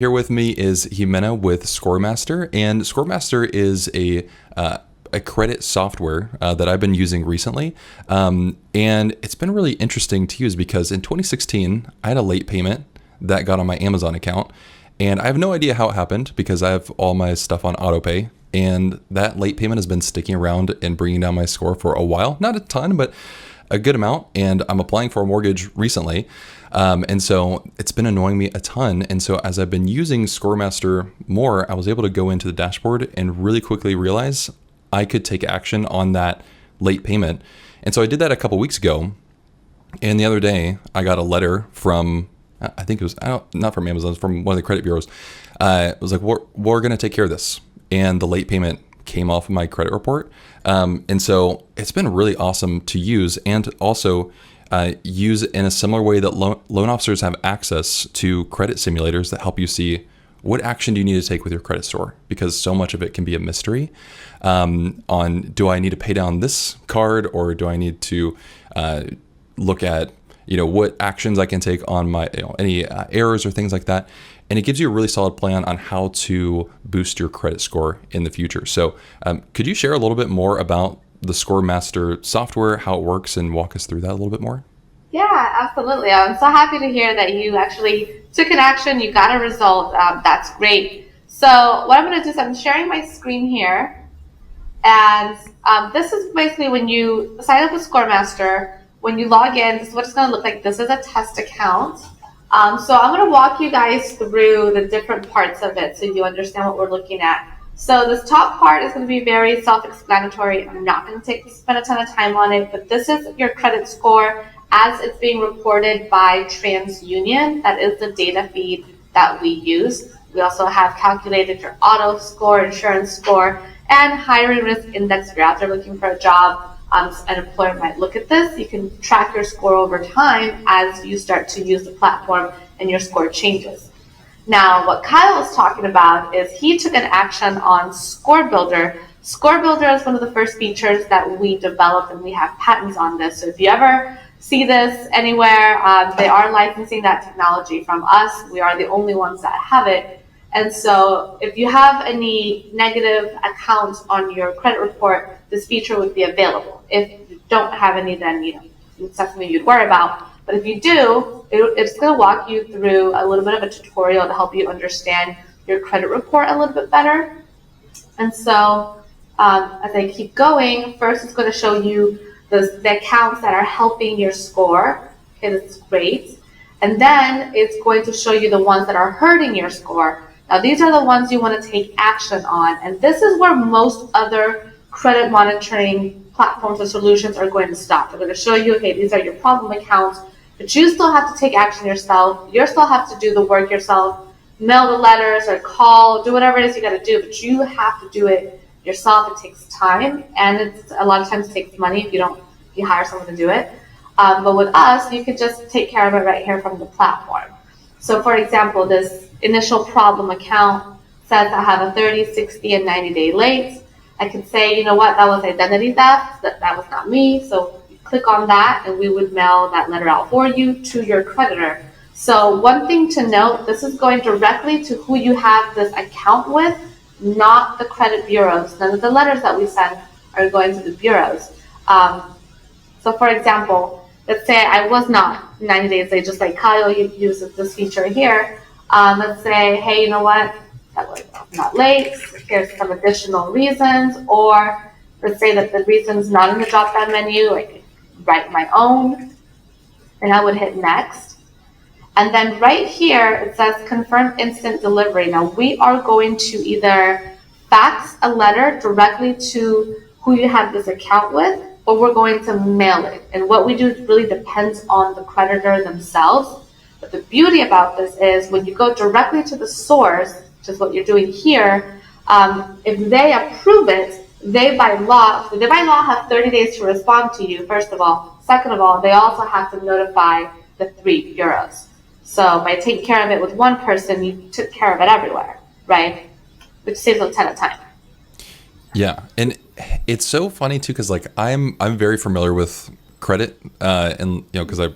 Here with me is Jimena with ScoreMaster, and ScoreMaster is a credit software that I've been using recently, and it's been really interesting to use because in 2016 I had a late payment that got on my Amazon account, and I have no idea how it happened because I have all my stuff on autopay, and that late payment has been sticking around and bringing down my score for a while, not a ton, but a good amount, and I'm applying for a mortgage recently. And so it's been annoying me a ton. And so as I've been using ScoreMaster more, I was able to go into the dashboard and really quickly realize I could take action on that late payment. And so I did that a couple weeks ago. And the other day I got a letter from, I think it was not from Amazon, it was from one of the credit bureaus. It was like, we're going to take care of this. And the late payment came off of my credit report. And so it's been really awesome to use and also use in a similar way that loan officers have access to credit simulators that help you see what action do you need to take with your credit score, because so much of it can be a mystery on, do I need to pay down this card, or do I need to look at what actions I can take on my any errors or things like that. And it gives you a really solid plan on how to boost your credit score in the future. So could you share a little bit more about the ScoreMaster software, how it works, and walk us through that a little bit more? Yeah, absolutely. I'm so happy to hear that you actually took an action, you got a result. That's great. So what I'm going to do is I'm sharing my screen here. And this is basically when you sign up with ScoreMaster, when you log in, this is what it's going to look like. This is a test account. So I'm going to walk you guys through the different parts of it so you understand what we're looking at. So this top part is going to be very self-explanatory. I'm not going to spend a ton of time on it, but this is your credit score as it's being reported by TransUnion. That is the data feed that we use. We also have calculated your auto score, insurance score, and hiring risk index. If you're out there looking for a job, an employer might look at this. You can track your score over time as you start to use the platform and your score changes. Now, what Kyle is talking about is he took an action on ScoreBuilder. ScoreBuilder is one of the first features that we developed, and we have patents on this. So if you ever see this anywhere, they are licensing that technology from us. We are the only ones that have it. And so if you have any negative accounts on your credit report, this feature would be available. If you don't have any, then it's something you'd worry about. But if you do, it's going to walk you through a little bit of a tutorial to help you understand your credit report a little bit better. And so as I keep going, first it's going to show you the accounts that are helping your score. Okay, that's great. And then it's going to show you the ones that are hurting your score. Now, these are the ones you want to take action on. And this is where most other credit monitoring platforms or solutions are going to stop. They're going to show you, okay, these are your problem accounts, but you still have to take action yourself. You still have to do the work yourself, mail the letters or call, do whatever it is you got to do, but you have to do it yourself. It takes time, and a lot of times it takes money if you hire someone to do it. But with us, you can just take care of it right here from the platform. So for example, this initial problem account says I have a 30, 60, and 90-day late. I could say, you know what, that was identity theft, that was not me. So you click on that and we would mail that letter out for you to your creditor. So one thing to note, this is going directly to who you have this account with, not the credit bureaus. None of the letters that we send are going to the bureaus. So for example, let's say I was not 90 days late, just like Kyle uses this feature here. Let's say, hey, you know what? That was not late. Here's some additional reasons, or let's say that the reason's not in the drop-down menu. I could write my own, and I would hit next. And then right here it says confirm instant delivery. Now we are going to either fax a letter directly to who you have this account with, or we're going to mail it. And what we do really depends on the creditor themselves. But the beauty about this is when you go directly to the source, which is what you're doing here, if they approve it, they by law have 30 days to respond to you, first of all. Second of all, they also have to notify the 3 bureaus. So by taking care of it with one person, you took care of it everywhere, right? Which saves a ton of time. Yeah, and it's so funny too, because like I'm very familiar with credit, and because I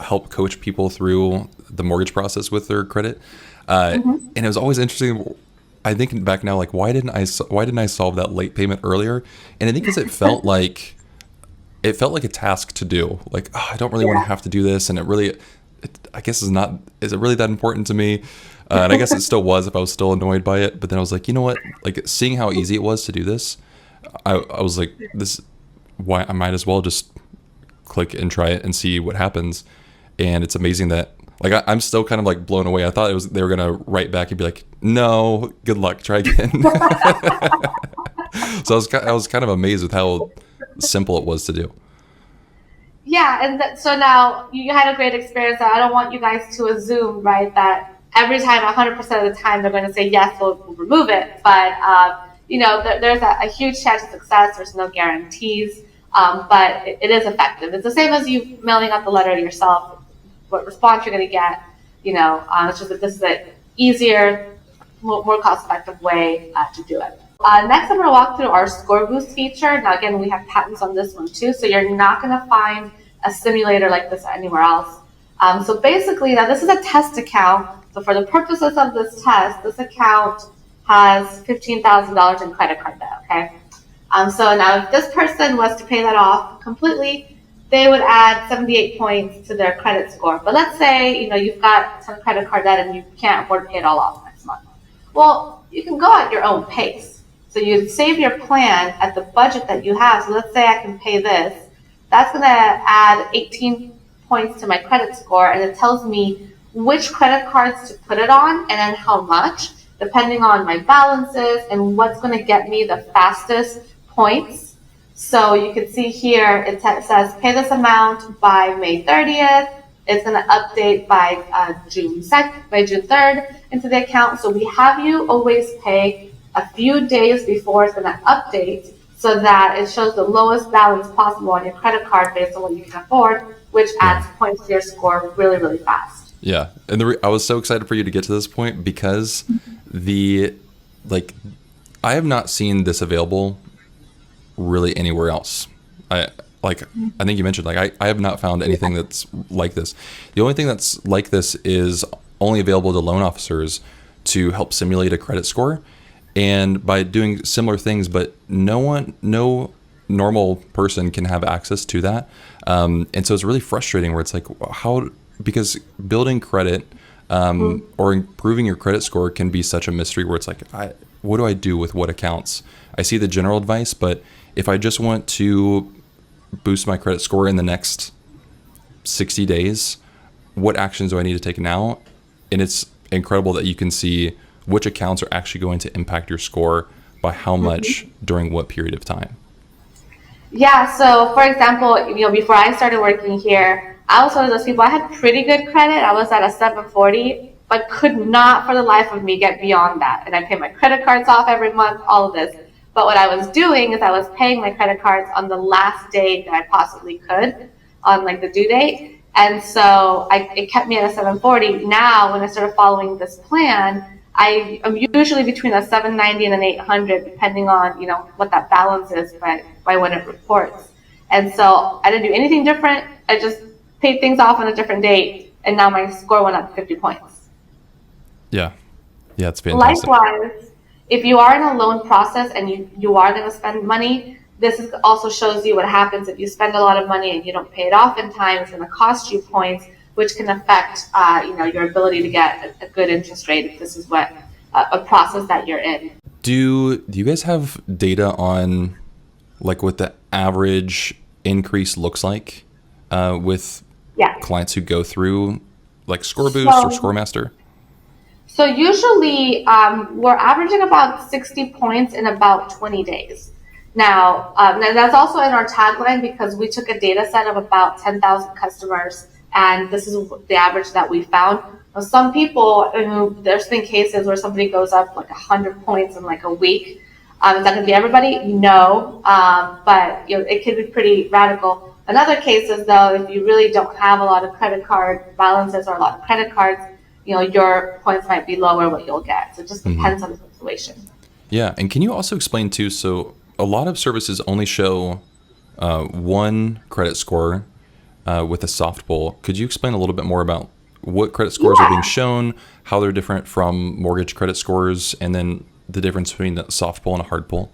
help coach people through the mortgage process with their credit. And it was always interesting. I think back now, like, why didn't I solve that late payment earlier? And I think because it felt like a task to do. Like, oh, I don't really want to Yeah. have to do this, and I guess is it really that important to me? And I guess it still was if I was still annoyed by it. But then I was like, you know what? Like, seeing how easy it was to do this, I was like, why I might as well just click and try it and see what happens. And it's amazing that, like, I'm still kind of like blown away. I thought they were gonna write back and be like, no, good luck, try again. So I was kind of amazed with how simple it was to do. Yeah, and so now you had a great experience. I don't want you guys to assume, right, that every time, 100% of the time, they're going to say yes, we'll remove it. But there's a huge chance of success. There's no guarantees, but it is effective. It's the same as you mailing out the letter yourself. What response you're going to get, it's just that this is an easier, more cost-effective way to do it. Next, I'm going to walk through our ScoreBoost feature. Now, again, we have patents on this one too, so you're not going to find a simulator like this anywhere else. So basically, now this is a test account. So for the purposes of this test, this account has $15,000 in credit card debt, okay? So now if this person was to pay that off completely, they would add 78 points to their credit score. But let's say, you've got some credit card debt and you can't afford to pay it all off next month. Well, you can go at your own pace. So you save your plan at the budget that you have. So let's say I can pay this. That's going to add 18 points to my credit score, and it tells me which credit cards to put it on and then how much, depending on my balances and what's going to get me the fastest points. So you can see here it says pay this amount by May 30th. It's going to update by June 3rd into the account. So we have you always pay a few days before it's going to update, so that it shows the lowest balance possible on your credit card based on what you can afford, which adds points to your score really, really fast. Yeah, and I was so excited for you to get to this point because I have not seen this available really anywhere else. I think you mentioned, I have not found anything that's like this. The only thing that's like this is only available to loan officers to help simulate a credit score. And by doing similar things, but no normal person can have access to that. And so it's really frustrating where it's like, because building credit or improving your credit score can be such a mystery where it's like, what do I do with what accounts? I see the general advice, but if I just want to boost my credit score in the next 60 days, what actions do I need to take now? And it's incredible that you can see which accounts are actually going to impact your score by how much during what period of time. Yeah, so for example, before I started working here, I was one of those people, I had pretty good credit. I was at a 740, but could not for the life of me get beyond that. And I pay my credit cards off every month, all of this. But what I was doing is I was paying my credit cards on the last day that I possibly could, on the due date. And so it kept me at a 740. Now, when I started following this plan, I'm usually between a 790 and an 800, depending on what that balance is by when it reports. And so I didn't do anything different. I just paid things off on a different date, and now my score went up 50 points. Yeah, it's fantastic. Likewise, if you are in a loan process and you are going to spend money, this also shows you what happens if you spend a lot of money and you don't pay it off in time. It's going to cost you points, which can affect your ability to get a good interest rate if this is what a process that you're in. Do you guys have data on what the average increase looks like with clients who go through ScoreBoost or ScoreMaster? So usually we're averaging about 60 points in about 20 days. Now that's also in our tagline because we took a data set of about 10,000 customers, and this is the average that we found. Now, some people, there's been cases where somebody goes up 100 points in a week. Is that going to be everybody? No, but it could be pretty radical. In other cases, though, if you really don't have a lot of credit card balances or a lot of credit cards, your points might be lower what you'll get. So it just depends on the situation. Yeah, and can you also explain too, so a lot of services only show one credit score with a soft pull. Could you explain a little bit more about what credit scores are being Yeah. shown, how they're different from mortgage credit scores, and then the difference between a soft pull and a hard pull?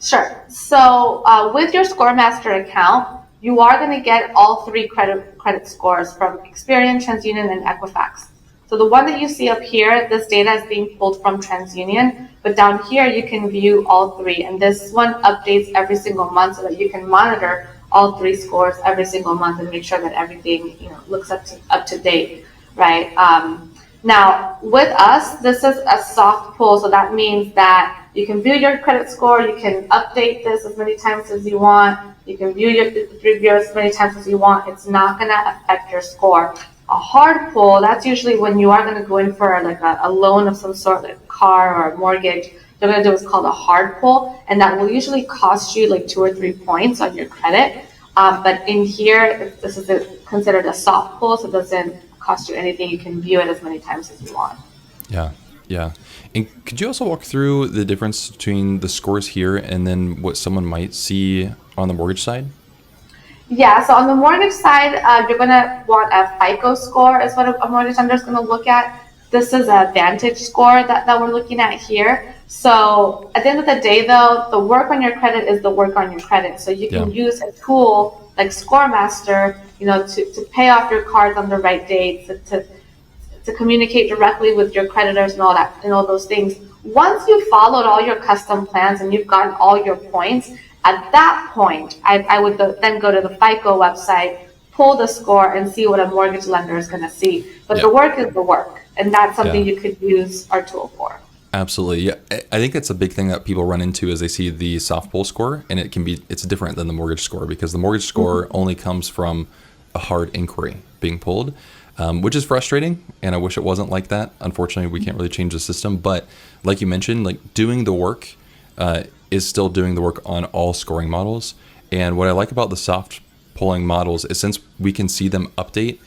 Sure. So with your ScoreMaster account, you are going to get all three credit scores from Experian, TransUnion, and Equifax. So the one that you see up here, this data is being pulled from TransUnion, but down here you can view all three. And this one updates every single month so that you can monitor all three scores every single month and make sure that everything looks up to date, right? Now, with us, this is a soft pull, so that means that you can view your credit score, you can update this as many times as you want, you can view your review as many times as you want. It's not going to affect your score. A hard pull, that's usually when you are going to go in for like a loan of some sort, like a car or a mortgage. They're going to do what's called a hard pull, and that will usually cost you like 2 or 3 points on your credit. But in here, this is considered a soft pull, so it doesn't cost you anything. You can view it as many times as you want. Yeah, yeah. And could you also walk through the difference between the scores here and then what someone might see on the mortgage side? Yeah, so on the mortgage side, you're going to want a FICO score is what a mortgage lender is going to look at. This is a Vantage score that we're looking at here. So at the end of the day, though, the work on your credit is the work on your credit. So you can use a tool like ScoreMaster, to pay off your cards on the right dates, to communicate directly with your creditors and all that, and all those things. Once you've followed all your custom plans and you've gotten all your points, at that point, I would then go to the FICO website, pull the score, and see what a mortgage lender is going to see. But the work is the work, and that's something you could use our tool for. Absolutely. Yeah. I think it's a big thing that people run into is they see the soft pull score, and it's different than the mortgage score because the mortgage score only comes from a hard inquiry being pulled, which is frustrating. And I wish it wasn't like that. Unfortunately, we can't really change the system. But like you mentioned, like doing the work is still doing the work on all scoring models. And what I like about the soft pulling models is since we can see them update,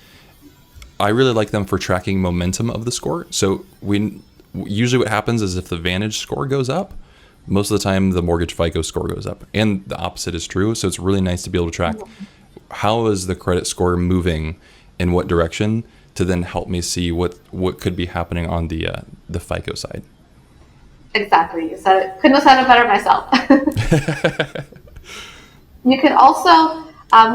I really like them for tracking momentum of the score. So usually what happens is if the Vantage score goes up, most of the time the mortgage FICO score goes up, and the opposite is true. So it's really nice to be able to track how is the credit score moving in what direction to then help me see what could be happening on the FICO side. Exactly. You said it. Couldn't have said it better myself. You can also,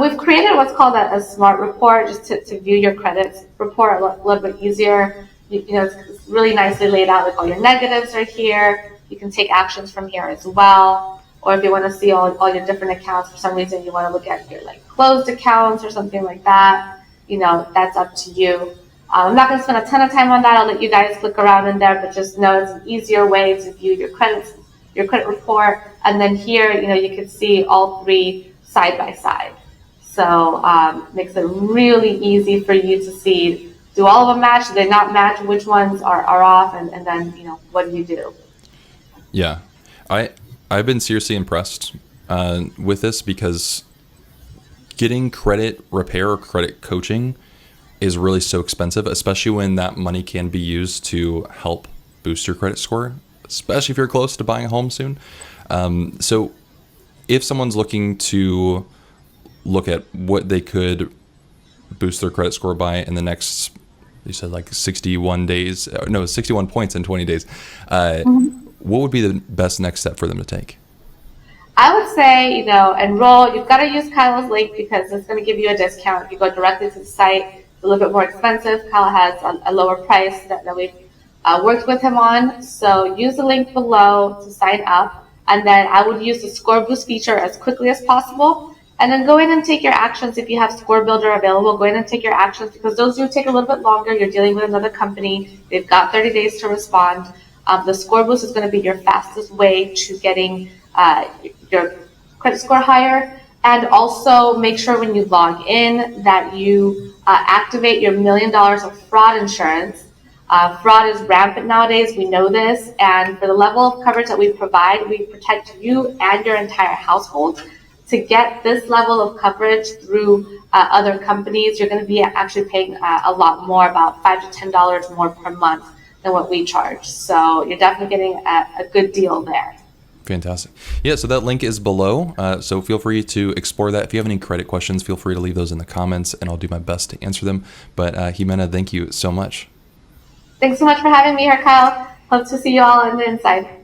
we've created what's called a smart report just to view your credits report a little bit easier. It's really nicely laid out, like all your negatives are here. You can take actions from here as well. Or if you want to see all your different accounts, for some reason you want to look at your like closed accounts or something like that, that's up to you. I'm not going to spend a ton of time on that. I'll let you guys click around in there, but just know it's an easier way to view your credit report. And then here, you can see all three side by side. So makes it really easy for you to see, do all of them match? Do they not match? Which ones are off? And then, what do you do? Yeah, I've been seriously impressed with this because getting credit repair or credit coaching is really so expensive, especially when that money can be used to help boost your credit score, especially if you're close to buying a home soon. So if someone's looking to look at what they could boost their credit score by in the next, you said like 61 points in 20 days, what would be the best next step for them to take? I would say, enroll. You've got to use Kyle's link because it's going to give you a discount. If you go directly to the site, it's a little bit more expensive. Kyle has a lower price that we've worked with him on. So use the link below to sign up. And then I would use the ScoreBoost feature as quickly as possible. And then go in and take your actions. If you have ScoreBuilder available, go in and take your actions because those do take a little bit longer. You're dealing with another company. They've got 30 days to respond. The ScoreBoost is going to be your fastest way to getting your credit score higher. And also make sure when you log in that you activate your $1 million of fraud insurance. Fraud is rampant nowadays, we know this, and for the level of coverage that we provide, we protect you and your entire household. To get this level of coverage through other companies, you're going to be actually paying a lot more, about $5 to $10 more per month than what we charge. So you're definitely getting a good deal there. Fantastic. Yeah, so that link is below. So feel free to explore that. If you have any credit questions, feel free to leave those in the comments and I'll do my best to answer them. But Jimena, thank you so much. Thanks so much for having me here, Kyle. Hope to see you all on the inside.